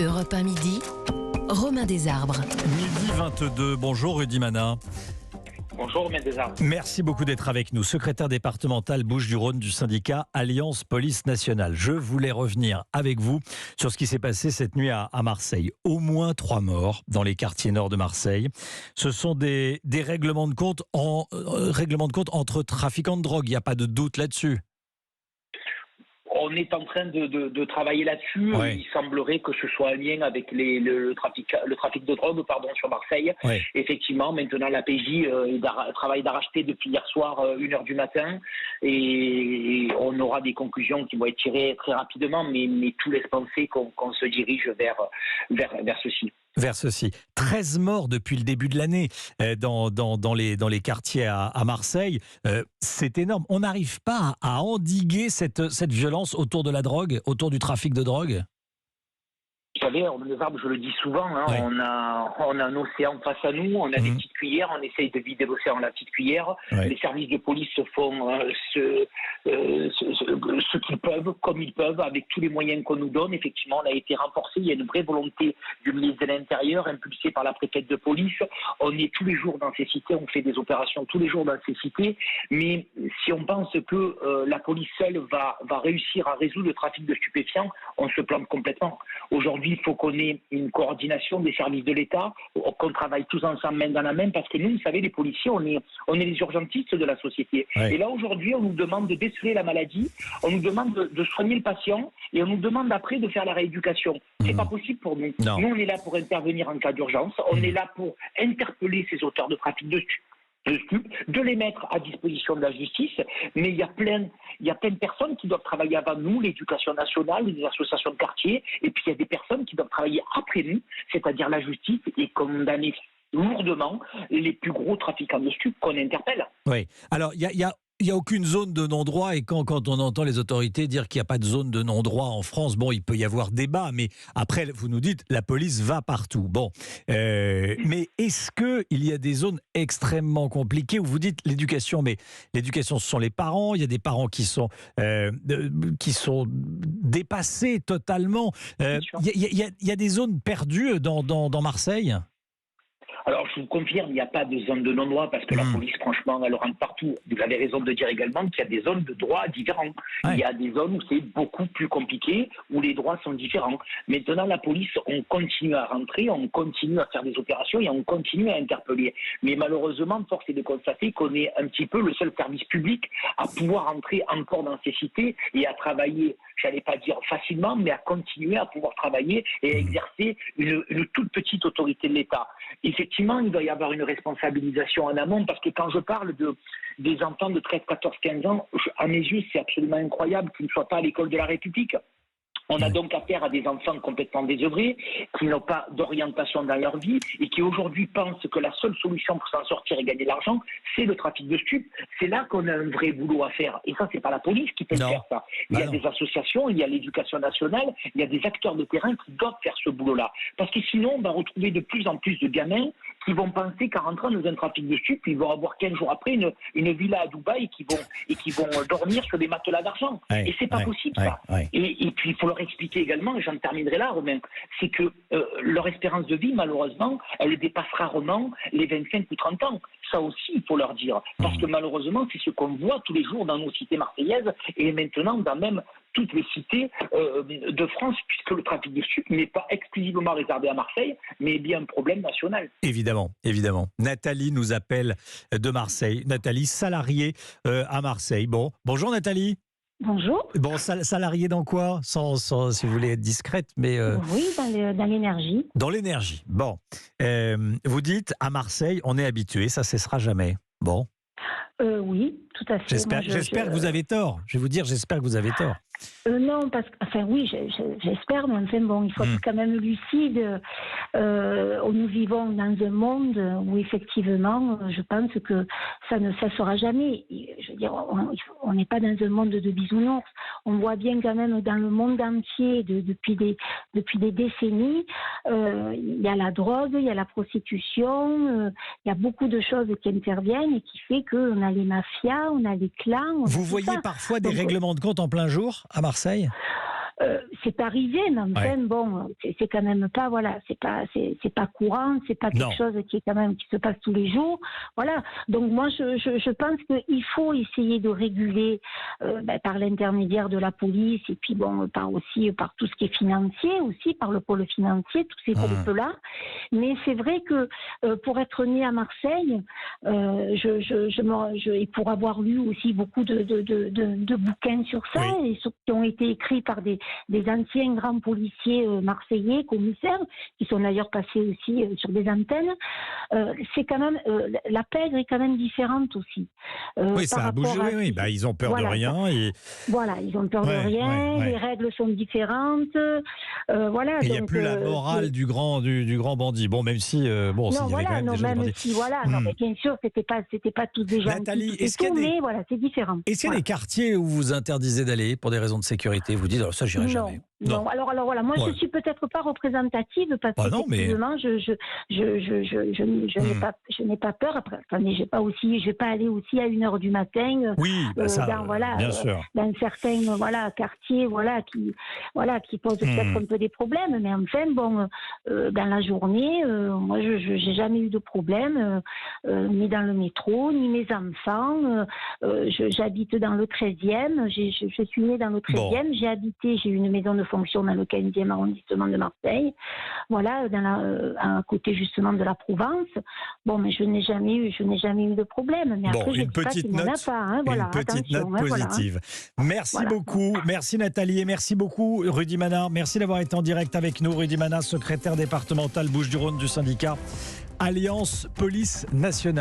Europe 1 midi, Romain Desarbres. Midi 22, bonjour Rudy Mana. Bonjour Romain Desarbres. Merci beaucoup d'être avec nous, secrétaire départemental Bouches-du-Rhône du syndicat Alliance Police Nationale. Je voulais revenir avec vous sur ce qui s'est passé cette nuit à Marseille. Au moins 3 morts dans les quartiers nord de Marseille. Ce sont des règlements de compte entre trafiquants de drogue, il n'y a pas de doute là-dessus. On est en train de travailler là-dessus. Ouais. Il semblerait que ce soit un lien avec le trafic de drogue sur Marseille. Ouais. Effectivement, maintenant la PJ travaille d'arrache-pied depuis hier soir 1h du matin et on aura des conclusions qui vont être tirées très rapidement, mais tout laisse penser qu'on se dirige vers ceci. Vers ceci. 13 morts depuis le début de l'année dans les quartiers à Marseille. C'est énorme. On n'arrive pas à endiguer cette violence autour de la drogue, autour du trafic de drogue. Vous savez, je le dis souvent, Ouais. on a un océan face à nous, on a des petites cuillères, on essaye de vider l'océan à la petite cuillère. Ouais. Les services de police font ce qu'ils peuvent, comme ils peuvent, avec tous les moyens qu'on nous donne. Effectivement, on a été renforcé, il y a une vraie volonté du ministre de l'Intérieur, impulsée par la préfète de police. On est tous les jours dans ces cités, on fait des opérations tous les jours dans ces cités, mais si on pense que la police seule va réussir à résoudre le trafic de stupéfiants, on se plante complètement. Aujourd'hui, il faut qu'on ait une coordination des services de l'État, qu'on travaille tous ensemble main dans la main, parce que nous, vous savez, les policiers, on est les urgentistes de la société. Ouais. Et là, aujourd'hui, on nous demande de déceler la maladie, on nous demande de soigner le patient, et on nous demande après de faire la rééducation. C'est pas possible pour nous. Non. Nous, on est là pour intervenir en cas d'urgence, on est là pour interpeller ces auteurs de trafic de de les mettre à disposition de la justice, mais il y a plein de personnes qui doivent travailler avant nous, l'éducation nationale, les associations de quartier, et puis il y a des personnes qui doivent travailler après nous, c'est-à-dire la justice, et condamner lourdement les plus gros trafiquants de stupes qu'on interpelle. Oui. Alors, il y a aucune zone de non-droit, et quand on entend les autorités dire qu'il n'y a pas de zone de non-droit en France, bon, il peut y avoir débat, mais après, vous nous dites, la police va partout. Bon, mais est-ce qu'il y a des zones extrêmement compliquées où vous dites l'éducation, mais l'éducation, ce sont les parents, il y a des parents qui sont dépassés totalement. Il y a des zones perdues dans Marseille ? Alors, je vous confirme, il n'y a pas de zone de non-droit parce que la police, franchement, elle rentre partout. Vous avez raison de dire également qu'il y a des zones de droit différents. Ouais. Il y a des zones où c'est beaucoup plus compliqué, où les droits sont différents. Maintenant, la police, on continue à rentrer, on continue à faire des opérations et on continue à interpeller. Mais malheureusement, force est de constater qu'on est un petit peu le seul service public à pouvoir entrer encore dans ces cités et à travailler, j'allais pas dire facilement, mais à continuer à pouvoir travailler et à exercer une toute petite autorité de l'État. Effectivement, il doit y avoir une responsabilisation en amont, parce que quand je parle des enfants de 13, 14, 15 ans, à mes yeux, c'est absolument incroyable qu'ils ne soient pas à l'école de la République. On a donc affaire à des enfants complètement désœuvrés, qui n'ont pas d'orientation dans leur vie et qui aujourd'hui pensent que la seule solution pour s'en sortir et gagner de l'argent, c'est le trafic de stupes. C'est là qu'on a un vrai boulot à faire. Et ça, c'est pas la police qui peut faire ça. Il y a des associations, il y a l'éducation nationale, il y a des acteurs de terrain qui doivent faire ce boulot-là. Parce que sinon, on va retrouver de plus en plus de gamins qui vont penser qu'en rentrant dans un trafic de stupes, ils vont avoir 15 jours après une villa à Dubaï et qui vont dormir sur des matelas d'argent. Ouais, et c'est pas possible, ça. Ouais. Et puis, il faut leur expliquer également, et j'en terminerai là, Romain, c'est que leur espérance de vie, malheureusement, elle dépasse rarement les 25 ou 30 ans. Ça aussi, il faut leur dire. Parce que malheureusement, c'est ce qu'on voit tous les jours dans nos cités marseillaises et maintenant dans même toutes les cités de France, puisque le trafic de stupes n'est pas exclusivement réservé à Marseille, mais bien un problème national. Évidemment. Nathalie nous appelle de Marseille. Nathalie, salariée à Marseille. Bon, bonjour Nathalie. Bonjour. Bon, salariée dans quoi sans, si vous voulez être discrète, mais... Oui, dans l'énergie. Dans l'énergie. Bon. Vous dites, à Marseille, on est habitué, ça cessera jamais. Bon. Oui, tout à fait. J'espère que vous avez tort. Je vais vous dire, j'espère que vous avez tort. Non, parce que, enfin oui, j'espère, mais enfin bon, il faut être quand même lucide. Nous vivons dans un monde où effectivement, je pense que ça ne cessera jamais. Je veux dire, on n'est pas dans un monde de bisounours. On voit bien quand même dans le monde entier, depuis des décennies, il y a la drogue, il y a la prostitution, il y a beaucoup de choses qui interviennent et qui fait qu'on a les mafias, on a les clans. Vous voyez parfois des règlements de compte en plein jour à Marseille ? C'est arrivé, mais enfin, bon, c'est quand même pas, voilà, c'est pas courant, c'est pas quelque chose qui se passe tous les jours, voilà. Donc moi, je pense qu'il faut essayer de réguler par l'intermédiaire de la police et puis bon, par tout ce qui est financier aussi, par le pôle financier, tous ces groupes-là. Mais c'est vrai que pour être né à Marseille, et pour avoir lu aussi beaucoup de bouquins sur ça, et qui ont été écrits par des anciens grands policiers marseillais, commissaires, qui sont d'ailleurs passés aussi sur des antennes, c'est quand même la pègre est quand même différente aussi. Oui, ça a bougé, oui. Bah, ils ont peur de rien. Voilà, ils ont peur de rien, les règles sont différentes. Voilà. Et il n'y a plus la morale du grand bandit. Bon, même si, s'il y avait quand même des jeunes bandits. Non, mais bien sûr, c'était pas tous des gens. Nathalie, mais voilà, c'est différent. Est-ce qu'il y a des quartiers où vous interdisez d'aller pour des raisons de sécurité? Vous dites, ça, j'irai jamais. Non. Alors voilà, moi je suis peut-être pas représentative parce que effectivement, je n'ai pas peur. Après, attendez, je vais pas aller aussi à 1h du matin. Bien sûr. Dans certains quartiers qui posent peut-être un peu des problèmes, mais enfin bon, dans la journée, moi je j'ai jamais eu de problème, ni dans le métro, ni mes enfants. J'habite dans le 13e. Je suis née dans le 13e. J'ai eu une maison de fonction dans le 15e arrondissement de Marseille, voilà, à côté justement de la Provence. Bon, mais je n'ai jamais eu de problème. Mais après, une petite note, positive. Merci beaucoup, merci Nathalie et merci beaucoup Rudy Manard. Merci d'avoir été en direct avec nous, Rudy Manard, secrétaire départemental Bouches-du-Rhône du syndicat Alliance Police Nationale.